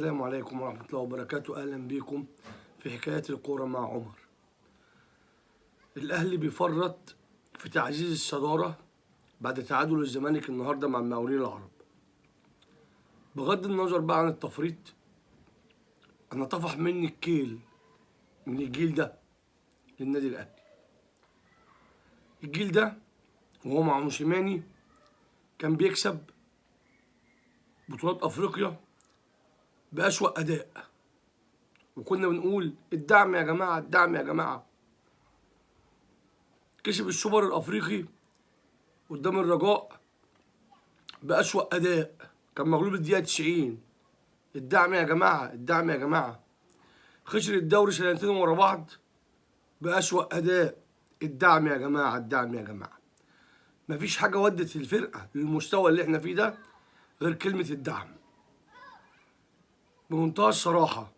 السلام عليكم ورحمة الله وبركاته. أهلا بكم في حكاية الكورة مع عمر. الأهلي بيفرط في تعزيز الصدارة بعد تعادل الزمالك النهاردة مع المقاولين العرب. بغض النظر بقى عن التفريط، أنا طفح مني الكيل من الجيل ده للنادي الأهلي. الجيل ده وهو مع موسيماني كان بيكسب بطولات أفريقيا بأسوأ أداء، وكنا بنقول الدعم يا جماعة الدعم يا جماعة. كسب السوبر الأفريقي قدام الرجاء بأسوأ أداء، كان مغلوب الدقيقة 90. الدعم يا جماعة الدعم يا جماعة. خسر الدوري سنتين ورا بعض بأسوأ أداء. الدعم يا جماعة الدعم يا جماعة. مفيش حاجة ودت الفرقة للمستوى اللي احنا فيه ده غير كلمة الدعم. بمنتهى الصراحة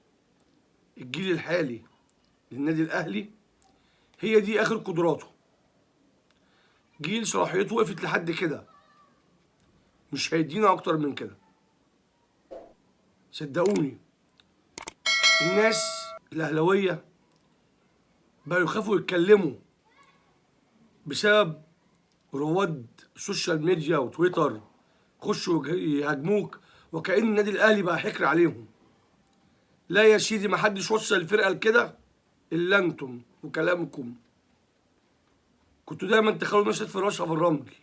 الجيل الحالي للنادي الأهلي هي دي آخر قدراته. جيل صلاحيته وقفت لحد كده، مش هيدينا أكتر من كده. صدقوني الناس الأهلاوية بقوا يخافوا يتكلموا بسبب رواد السوشيال ميديا وتويتر، خشوا يهاجموك وكأن النادي الأهلي بقى حكر عليهم. لا يا سيدي، محدش وصل الفرقة لكده إلا أنتم وكلامكم. كنتوا دايما تخلوا الناس تدفن راسها في الرمل.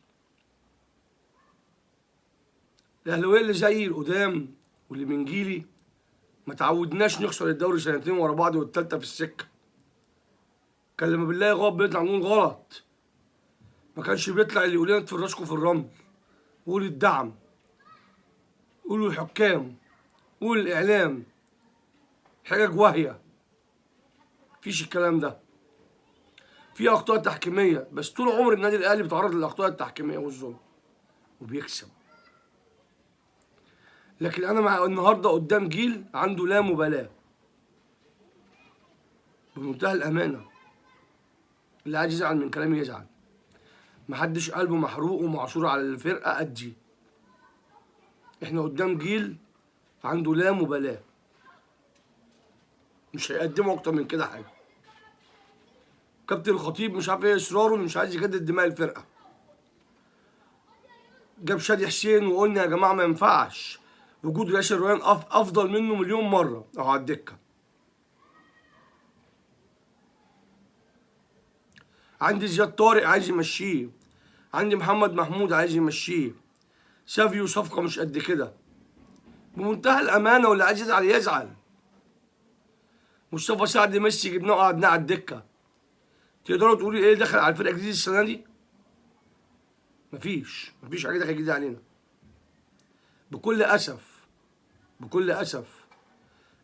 الأهلاوية اللي زي القدام واللي من جيلي ما تعودناش نخسر الدوري سنتين ورا بعض والتالتة في السكة. كان لما بالله غاب بيطلع نقول غلط، ما كانش بيطلع اللي يقول لنا ادفن راسكم في الرمل. قول الدعم، قولوا الحكام، قول الإعلام، حاجة واهية. مفيش الكلام ده. في أخطاء تحكيمية، بس طول عمر النادي الأهلي بيتعرض للأخطاء التحكيمية والظلم وبيكسب. لكن أنا مع النهارده قدام جيل عنده لا مبالاة بمنتهى الأمانة. اللي عايز يزعل من كلامي يزعل. محدش قلبه محروق ومعصور على الفرقة قدي. احنا قدام جيل عنده لا مبالاة، مش هيقدموا أكتر من كده حاجة. كابتن الخطيب مش عارف ايه إصراره إنه مش عايز يجدد دماء الفرقة. جاب شادي حسين وقلنا يا جماعة ما ينفعش وجود ياسر ريان أفضل منه مليون مرة أهو على الدكة. عندي زياد طارق عايز يمشيه، عندي محمد محمود عايز يمشيه، سافيو صفقة مش قد كده. بمنتهى الأمانة، واللي عايز يزعل يزعل. مصطفى سعد ميسي جبناه وقعدناه على الدكة. تقدروا تقولي إيه دخل على الفرقة جديد السنة دي؟ مفيش حاجة دخل جديد علينا. بكل أسف بكل أسف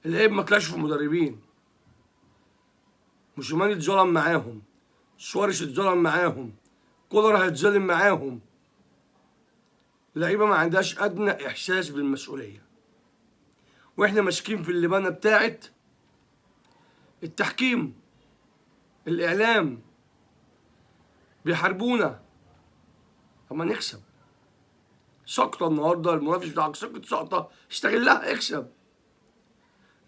العيب ما طلعش في المدربين. موسيماني اتظلم معاهم، سواريش اتظلم معاهم، كولر هيتظلم معاهم. اللعيبه ما عندهاش ادنى احساس بالمسؤوليه، واحنا ماسكين في اللبانه بتاعت التحكيم. الاعلام بيحاربونا. طب ما نكسب. سقطه النهارده المنافس بتاعك سقطه استغلها اكسب.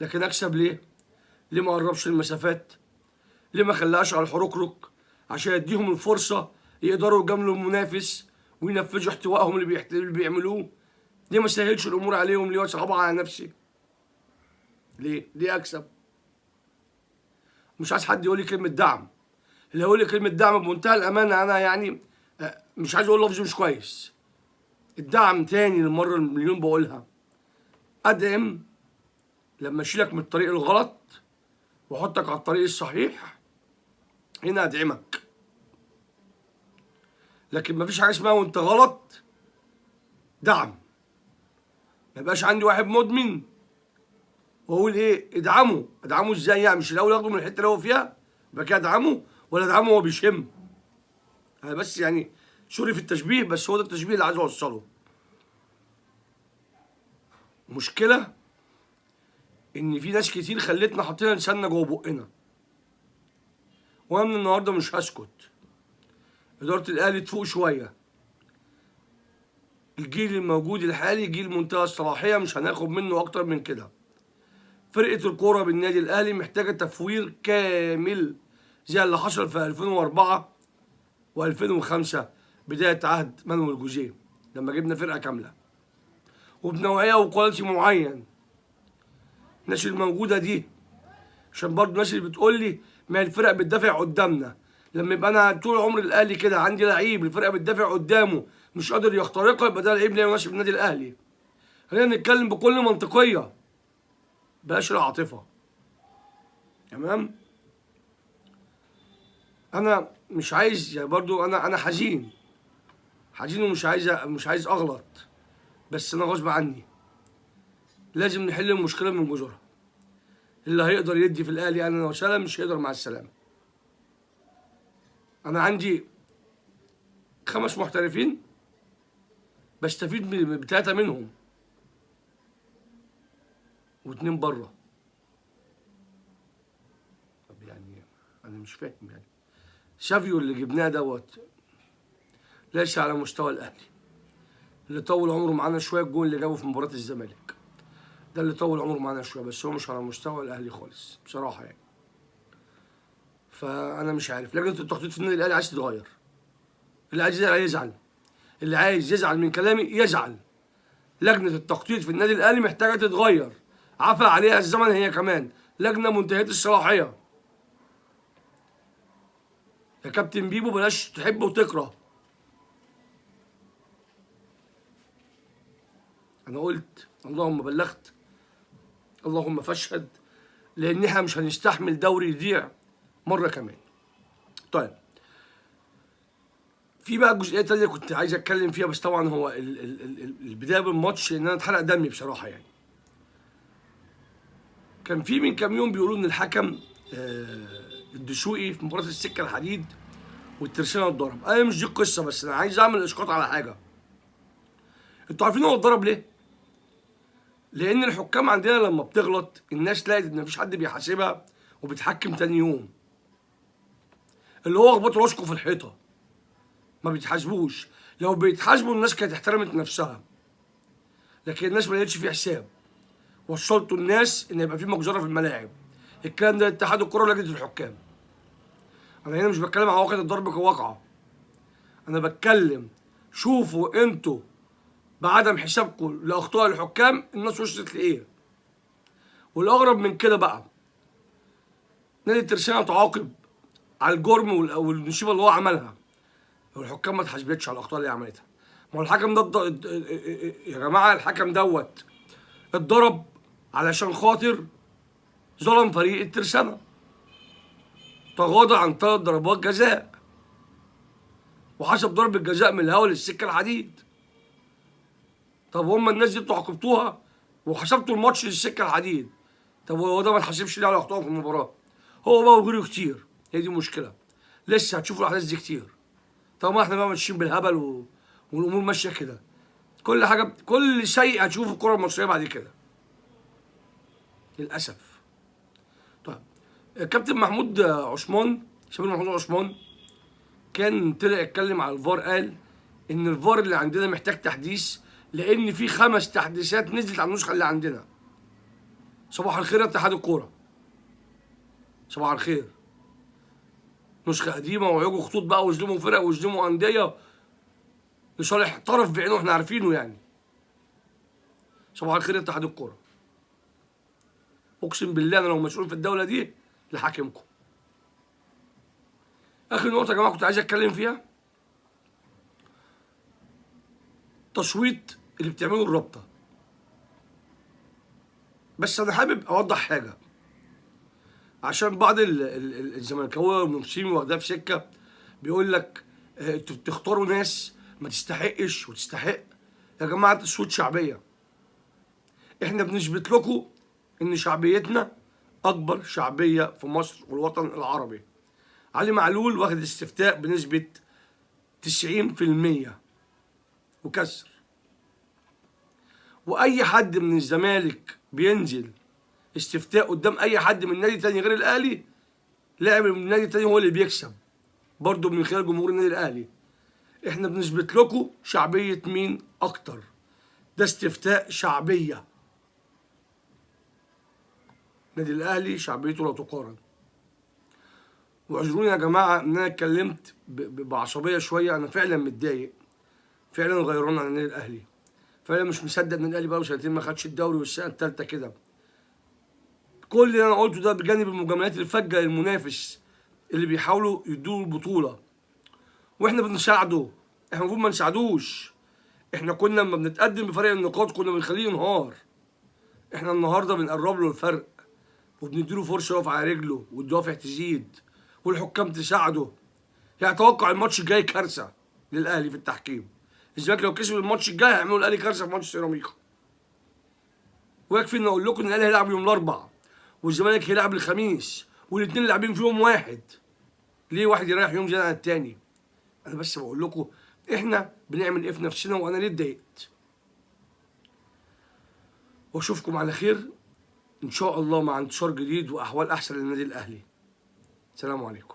لكن اكسب ليه؟ ليه ما قربش المسافات؟ ليه ما خلاش على الحركرك عشان يديهم الفرصه يقدروا يجاملوا المنافس وينفذوا احتوائهم اللي بيعملوه؟ ليه ما سهلش الامور عليهم؟ ليه واصعبها على نفسي؟ ليه اكسب؟ مش عايز حد يقول لي كلمه دعم. اللي هيقول لي كلمه دعم بمنتهى الامانه انا يعني مش عايز اقول لفظ مش كويس. الدعم تاني للمره المليون بقولها، ادعم لما اشيلك من الطريق الغلط واحطك على الطريق الصحيح. هنا ادعمك. لكن مفيش حاجه اسمها وانت غلط دعم. ما يبقاش عندي واحد مدمن واقول ايه ادعمه ازاي؟ يعني مش الاول اخده من الحته اللي هو فيها يبقى كده ادعمه، ولا ادعمه وهو بيشم؟ انا بس يعني سوري في التشبيه، بس هو ده التشبيه اللي عايز اوصله. مشكله ان في ناس كتير خلتنا حاطين لساننا جوه بقنا، وانا من النهارده مش هسكت. اداره الاهلي تفوق شويه. الجيل الموجود الحالي جيل منتهى الصلاحيه، مش هناخد منه اكتر من كده. فرقة الكورة بالنادي الأهلي محتاجة تفوير كامل زي اللي حصل في 2004 و2005 بداية عهد مانويل جوزيه لما جبنا فرقة كاملة وبنوعية وكواليتي معين. الناس الموجودة دي عشان برضه الناس اللي بتقول لي ما الفرق بتدافع قدامنا، لما يبقى أنا طول عمر الأهلي كده عندي لعيب الفرقة بتدافع قدامه مش قادر يخترقها، يبقى ده لعيب لا يناسب النادي الأهلي. خلينا نتكلم بكل منطقية، بلاش العاطفة. تمام؟ أنا مش عايز يعني برضو أنا حزين ومش عايز أغلط، بس أنا غصب عني لازم نحل المشكلة من جذورها. اللي هيقدر يدي في الأهلي أهلا وسهلا، مش هيقدر مع السلامة. أنا عندي 5 محترفين بستفيد ب3 منهم و2 بره. طب يعني أنا مش فاهم يعني سافيو اللي جبناه دوت ليس على مستوى الأهلي. اللي طول عمره معانا شوية الجول اللي جابه في مباراة الزمالك ده اللي طول عمره معانا شوية، بس هو مش على مستوى الأهلي خالص بصراحة يعني. فأنا مش عارف لجنة التخطيط في النادي الأهلي عايز تتغير. اللي عايز يزعل يزعل، اللي عايز يزعل من كلامي يزعل. لجنة التخطيط في النادي الأهلي محتاجة تتغير، عفى عليها الزمن هي كمان، لجنة منتهية الصلاحية. يا كابتن بيبو بلاش تحب وتكره. أنا قلت اللهم بلغت اللهم فاشهد، لأن احنا مش هنستحمل دوري يضيع مرة كمان. طيب في بقى جزئية تانية كنت عايز أتكلم فيها، بس طبعا هو البداية بالماتش إن أنا اتحرق دمي بصراحة يعني. كان في من كام يوم بيقولوا إن الحكم الدسوقي في مباراة السكة الحديد والترسانة اتضرب. أنا مش دي القصة، بس أنا عايز أعمل إسقاط على حاجة. أنتوا عارفين هو اتضرب ليه؟ لأن الحكام عندنا لما بتغلط الناس لقت إن مفيش حد بيحاسبها وبتحكم تاني يوم. اللي هو اخبطوا راسكم في الحيطة، ما بيتحاسبوش. لو بيتحاسبوا الناس كانت احترمت نفسها، لكن الناس ما لقتش فيه حساب. وصلتوا الناس ان يبقى في مجزره في الملاعب. الكلام ده اتحاد الكره ولجنه الحكام. انا هنا مش بتكلم على واقعة الضرب كواقعه، انا بتكلم شوفوا انتوا بعدم حسابكم لاخطاء الحكام الناس وصلت لايه. والاغرب من كده بقى نادي الترسانة تعاقب على الجرم والنشيبه اللي هو عملها، والحكام ما اتحاسبتش على الاخطاء اللي عملتها. ما هو الحكم ده يا جماعه الحكم دوت اتضرب علشان خاطر ظلم فريق الترسانة، تغاضى عن 3 ضربات جزاء وحسب ضربة جزاء من الهوا للسكة الحديد. طب هما الناس دي انتوا عاقبتوها وحسبتوا الماتش للسكة الحديد، طب هو ده ما اتحسبش ليه على اخطائهم في المباراة؟ هو بقى وغيره كتير، هي دي المشكلة. لسه هتشوفوا الاحداث دي كتير. طب ما احنا بقى ماشيين بالهبل والامور ماشية كده. كل حاجة كل شيء هتشوفه في الكرة المصرية بعد كده للأسف. طيب كابتن محمود عثمان، شباب محمود عثمان، كان طلع يتكلم على الفار، قال ان الفار اللي عندنا محتاج تحديث لان في 5 تحديثات نزلت على النسخه اللي عندنا. صباح الخير يا اتحاد الكوره، صباح الخير. نسخه قديمه ويجوا خطوط بقى ويظلموا فرق ويظلموا انديه لصالح طرف بعينه احنا عارفينه يعني. صباح الخير يا اتحاد الكوره. اقسم بالله انا لو مسؤول في الدوله دي لحاكمكم. اخر نقطه يا جماعه كنت عايز اتكلم فيها، تصويت اللي بتعمله الرابطه. بس انا حابب اوضح حاجه عشان بعض الزملكاويه والمنصفين واخدها في سكه بيقول لك انتوا بتختاروا ناس ما تستحقش وتستحق. يا جماعه تصويت شعبيه، احنا بنثبت لكم ان شعبيتنا اكبر شعبيه في مصر والوطن العربي. علي معلول واخد استفتاء بنسبه 90% وكسر، واي حد من الزمالك بينزل استفتاء قدام اي حد من نادي تاني غير الاهلي، لاعب من نادي تاني هو اللي بيكسب برضه من خلال جمهور النادي الاهلي. احنا بنثبت لكم شعبيه مين اكتر، ده استفتاء شعبيه. النادي الاهلي شعبيته لا تقارن. واعذروني يا جماعه ان انا اتكلمت بعصبيه شويه، انا فعلا متضايق، فعلا غيران عن النادي الاهلي، فعلا مش مصدق ان النادي الاهلي بقاله سنتين ما خدش الدوري والسنه الثالثه كده. كل اللي انا قلته ده بجانب المجاملات الفجه للمنافس اللي بيحاولوا يدوا البطوله، واحنا بنساعده. احنا المفروض ما نساعدوش، احنا كنا لما بنتقدم بفرق النقاط كنا بنخليه ينهار. احنا النهارده بنقرب له الفرق وبنديله فرصه يقف على رجله والدوافع تزيد والحكام تساعده. يعني اتوقع الماتش الجاي كارثه للاهلي في التحكيم. الزمالك لو كسب الماتش الجاي هيعملوا الاهلي كارثه في ماتش سيراميكا. ويكفي ان اقول لكم ان الاهلي هيلعب يوم الاربعاء والزمالك هيلعب الخميس، والاثنين لاعبين في يوم واحد. ليه واحد يريح يوم زياده عن الثاني؟ انا بس بقول لكم احنا بنعمل ايه في نفسنا، وانا ليه اتضايقت. واشوفكم على خير ان شاء الله مع انتصار جديد واحوال احسن للنادي الاهلي. سلام عليكم.